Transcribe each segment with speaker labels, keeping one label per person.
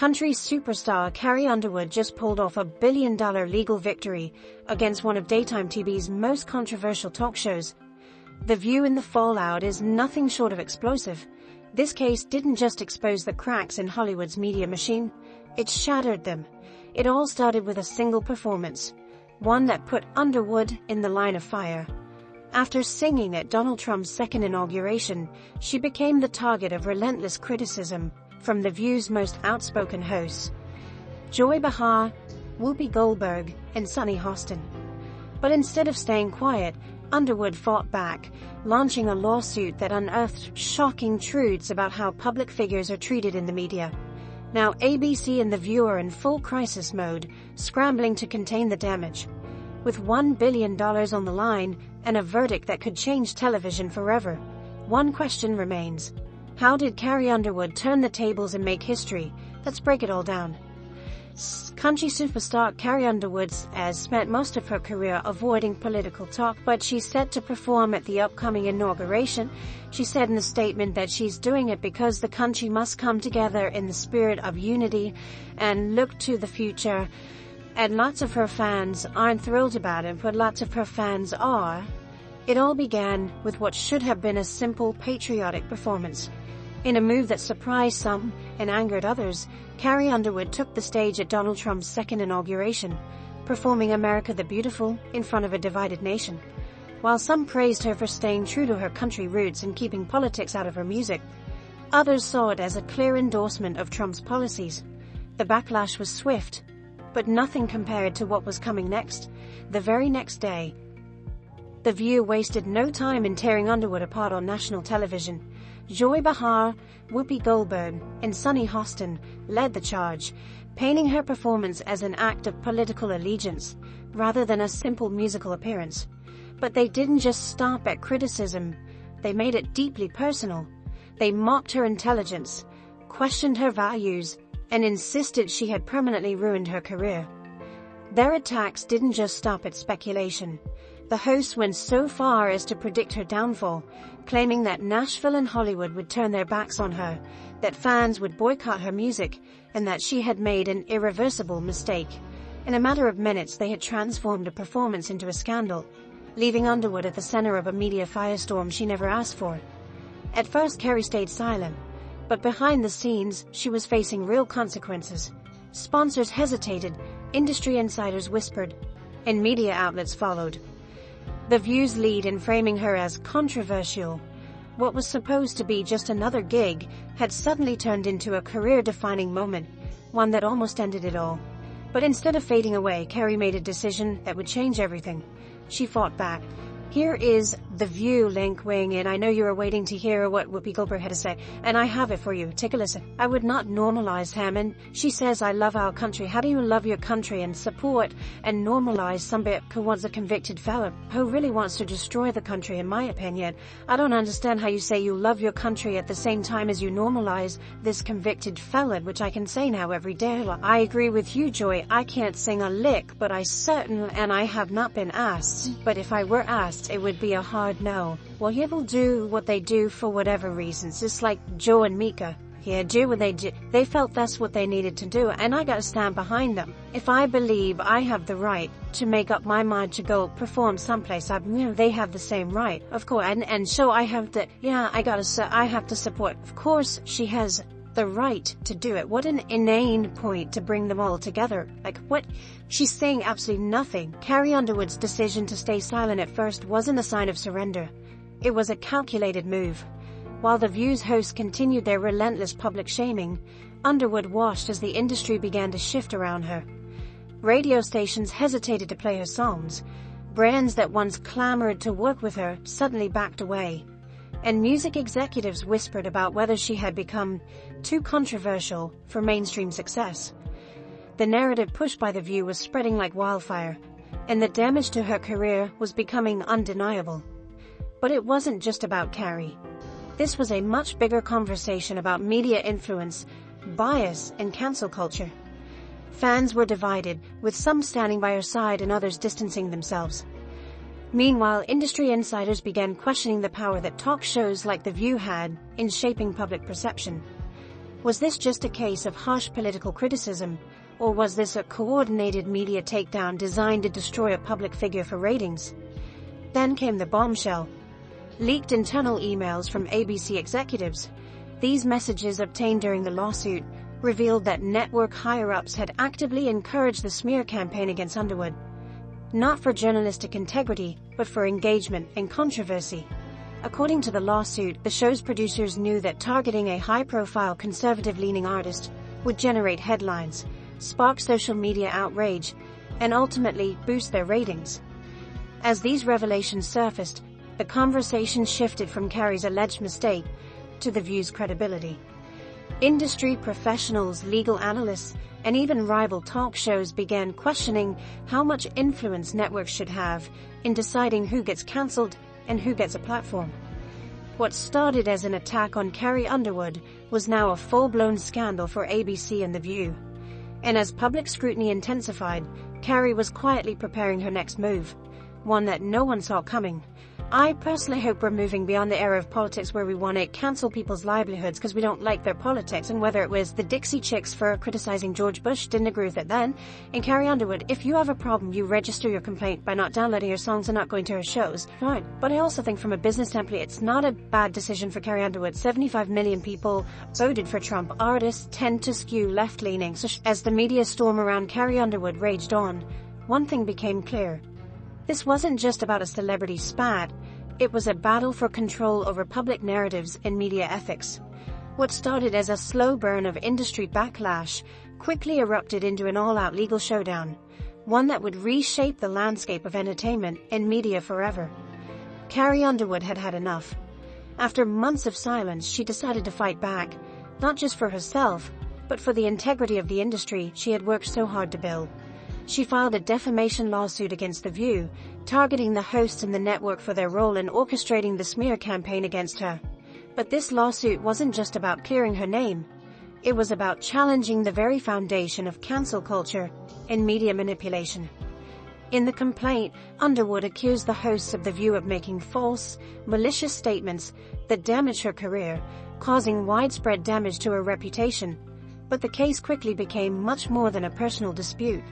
Speaker 1: Country superstar Carrie Underwood just pulled off a billion-dollar legal victory against one of daytime TV's most controversial talk shows. The View and the fallout is nothing short of explosive. This case didn't just expose the cracks in Hollywood's media machine, it shattered them. It all started with a single performance, one that put Underwood in the line of fire. After singing at Donald Trump's second inauguration, she became the target of relentless criticism from The View's most outspoken hosts, Joy Behar, Whoopi Goldberg, and Sunny Hostin. But instead of staying quiet, Underwood fought back, launching a lawsuit that unearthed shocking truths about how public figures are treated in the media. Now ABC and The View are in full crisis mode, scrambling to contain the damage. With $1 billion on the line and a verdict that could change television forever, one question remains. How did Carrie Underwood turn the tables and make history? Let's break it all down. Country superstar Carrie Underwood has spent most of her career avoiding political talk, but she's set to perform at the upcoming inauguration. She said in a statement that she's doing it because the country must come together in the spirit of unity and look to the future. And lots of her fans aren't thrilled about it, but lots of her fans are. It all began with what should have been a simple patriotic performance. In a move that surprised some and angered others, Carrie Underwood took the stage at Donald Trump's second inauguration, performing America the Beautiful in front of a divided nation. While some praised her for staying true to her country roots and keeping politics out of her music, others saw it as a clear endorsement of Trump's policies. The backlash was swift, but nothing compared to what was coming next. The very next day, The View wasted no time in tearing Underwood apart on national television. Joy Behar, Whoopi Goldberg, and Sunny Hostin led the charge, painting her performance as an act of political allegiance, rather than a simple musical appearance. But they didn't just stop at criticism, they made it deeply personal. They mocked her intelligence, questioned her values, and insisted she had permanently ruined her career. Their attacks didn't just stop at speculation. The hosts went so far as to predict her downfall, claiming that Nashville and Hollywood would turn their backs on her, that fans would boycott her music, and that she had made an irreversible mistake. In a matter of minutes, they had transformed a performance into a scandal, leaving Underwood at the center of a media firestorm she never asked for. At first, Carrie stayed silent, but behind the scenes, she was facing real consequences. Sponsors hesitated, industry insiders whispered, and media outlets followed. The View's lead in framing her as controversial, what was supposed to be just another gig, had suddenly turned into a career-defining moment, one that almost ended it all. But instead of fading away, Carrie made a decision that would change everything. She fought back. Here is The View link weighing in. I know you are waiting to hear what Whoopi Goldberg had to say, and I have it for you. Take a listen. I would not normalize Hammond. She says, I love our country. How do you love your country and support and normalize somebody who was a convicted felon, who really wants to destroy the country, in my opinion? I don't understand how you say you love your country at the same time as you normalize this convicted felon, which I can say now every day. I agree with you, Joy. I can't sing a lick, but I have not been asked. But if I were asked, it would be a hard no. Well, people do what they do for whatever reasons. It's like Joe and Mika. Yeah, do what they do. They felt that's what they needed to do, and I gotta stand behind them. If I believe I have the right to make up my mind to go perform someplace, they have the same right, of course. And so I have to, I have to support. Of course, she has the right to do it. What an inane point to bring them all together. Like, what? She's saying absolutely nothing. Carrie Underwood's decision to stay silent at first wasn't a sign of surrender. It was a calculated move. While The View's hosts continued their relentless public shaming, Underwood watched as the industry began to shift around her. Radio stations hesitated to play her songs. Brands that once clamored to work with her suddenly backed away. And music executives whispered about whether she had become too controversial for mainstream success. The narrative pushed by The View was spreading like wildfire, and the damage to her career was becoming undeniable. But it wasn't just about Carrie. This was a much bigger conversation about media influence, bias, and cancel culture. Fans were divided, with some standing by her side and others distancing themselves. Meanwhile, industry insiders began questioning the power that talk shows like The View had in shaping public perception. Was this just a case of harsh political criticism, or was this a coordinated media takedown designed to destroy a public figure for ratings? Then came the bombshell. Leaked internal emails from ABC executives. These messages obtained during the lawsuit revealed that network higher-ups had actively encouraged the smear campaign against Underwood. Not for journalistic integrity, but for engagement and controversy. According to the lawsuit, the show's producers knew that targeting a high-profile conservative-leaning artist would generate headlines, spark social media outrage, and ultimately boost their ratings. As these revelations surfaced, the conversation shifted from Carrie's alleged mistake to The View's credibility. Industry professionals, legal analysts, and even rival talk shows began questioning how much influence networks should have in deciding who gets cancelled and who gets a platform. What started as an attack on Carrie Underwood was now a full-blown scandal for ABC and The View. And as public scrutiny intensified, Carrie was quietly preparing her next move, one that no one saw coming. I personally hope we're moving beyond the era of politics where we want to cancel people's livelihoods because we don't like their politics, and whether it was the Dixie Chicks for criticizing George Bush, didn't agree with it then, and Carrie Underwood, if you have a problem, you register your complaint by not downloading her songs and not going to her shows. Fine. But I also think from a business standpoint, it's not a bad decision for Carrie Underwood. 75 million people voted for Trump. Artists tend to skew left-leaning. So as the media storm around Carrie Underwood raged on, one thing became clear. This wasn't just about a celebrity spat, it was a battle for control over public narratives and media ethics. What started as a slow burn of industry backlash quickly erupted into an all-out legal showdown, one that would reshape the landscape of entertainment and media forever. Carrie Underwood had had enough. After months of silence, she decided to fight back, not just for herself, but for the integrity of the industry she had worked so hard to build. She filed a defamation lawsuit against The View, targeting the hosts and the network for their role in orchestrating the smear campaign against her. But this lawsuit wasn't just about clearing her name. It was about challenging the very foundation of cancel culture and media manipulation. In the complaint, Underwood accused the hosts of The View of making false, malicious statements that damaged her career, causing widespread damage to her reputation. But the case quickly became much more than a personal dispute.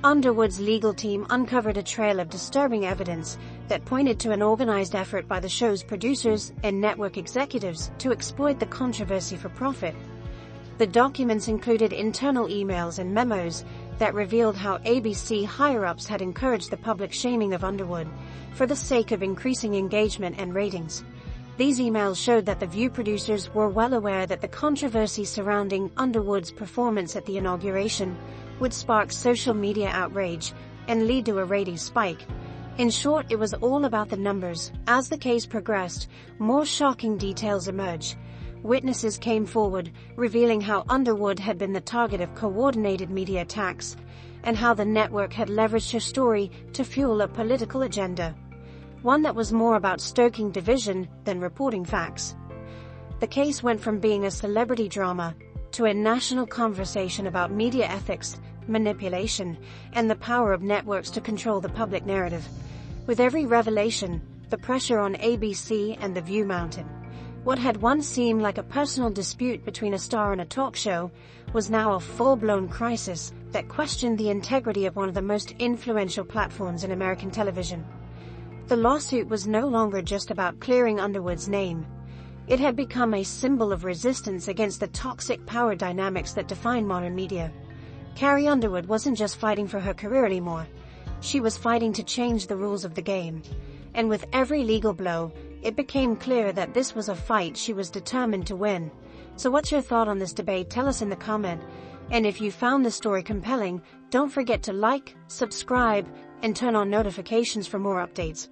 Speaker 1: Underwood's legal team uncovered a trail of disturbing evidence that pointed to an organized effort by the show's producers and network executives to exploit the controversy for profit. The documents included internal emails and memos that revealed how ABC higher-ups had encouraged the public shaming of Underwood for the sake of increasing engagement and ratings. These emails showed that The View producers were well aware that the controversy surrounding Underwood's performance at the inauguration would spark social media outrage and lead to a ratings spike. In short, it was all about the numbers. As the case progressed, more shocking details emerged. Witnesses came forward, revealing how Underwood had been the target of coordinated media attacks, and how the network had leveraged her story to fuel a political agenda, one that was more about stoking division than reporting facts. The case went from being a celebrity drama to a national conversation about media ethics, manipulation, and the power of networks to control the public narrative. With every revelation, the pressure on ABC and The View mounted. What had once seemed like a personal dispute between a star and a talk show was now a full-blown crisis that questioned the integrity of one of the most influential platforms in American television. The lawsuit was no longer just about clearing Underwood's name. It had become a symbol of resistance against the toxic power dynamics that define modern media. Carrie Underwood wasn't just fighting for her career anymore. She was fighting to change the rules of the game. And with every legal blow, it became clear that this was a fight she was determined to win. So what's your thought on this debate? Tell us in the comment. And if you found this story compelling, don't forget to like, subscribe, and turn on notifications for more updates.